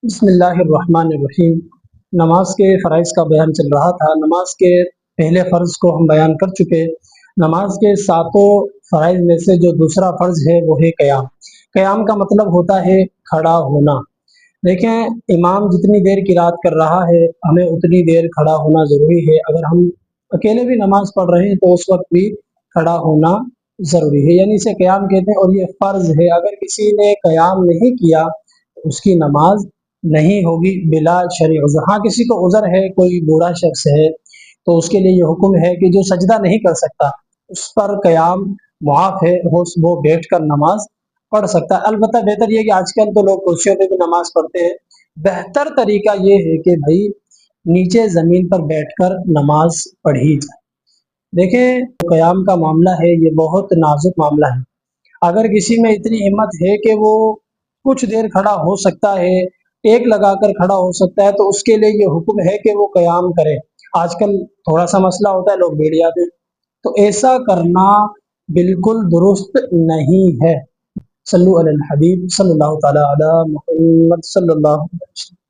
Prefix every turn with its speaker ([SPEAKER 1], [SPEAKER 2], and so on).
[SPEAKER 1] بسم اللہ الرحمن الرحیم۔ نماز کے فرائض کا بیان چل رہا تھا۔ نماز کے پہلے فرض کو ہم بیان کر چکے۔ نماز کے ساتوں فرائض میں سے جو دوسرا فرض ہے وہ ہے قیام۔ قیام کا مطلب ہوتا ہے کھڑا ہونا۔ دیکھیں، امام جتنی دیر قرات کر رہا ہے ہمیں اتنی دیر کھڑا ہونا ضروری ہے۔ اگر ہم اکیلے بھی نماز پڑھ رہے ہیں تو اس وقت بھی کھڑا ہونا ضروری ہے، یعنی اسے قیام کہتے ہیں اور یہ فرض ہے۔ اگر کسی نے قیام نہیں کیا تو اس کی نماز نہیں ہوگی بلا شرعی عذر۔ ہاں، کسی کو عذر ہے، کوئی بوڑھا شخص ہے تو اس کے لیے یہ حکم ہے کہ جو سجدہ نہیں کر سکتا اس پر قیام معاف ہے، وہ بیٹھ کر نماز پڑھ سکتا ہے۔ البتہ بہتر یہ کہ آج کل تو لوگ کرسیوں پہ بھی نماز پڑھتے ہیں۔ بہتر طریقہ یہ ہے کہ بھائی نیچے زمین پر بیٹھ کر نماز پڑھی جائے۔ دیکھیں، قیام کا معاملہ ہے، یہ بہت نازک معاملہ ہے۔ اگر کسی میں اتنی ہمت ہے کہ وہ کچھ دیر کھڑا ہو سکتا ہے، ایک لگا کر کھڑا ہو سکتا ہے، تو اس کے لیے یہ حکم ہے کہ وہ قیام کرے۔ آج کل تھوڑا سا مسئلہ ہوتا ہے، لوگ بیٹھ جاتے ہیں، تو ایسا کرنا بالکل درست نہیں ہے۔ صلو علی الحبیب صلی اللہ تعالی علی محمد صلی اللہ علیہ وسلم۔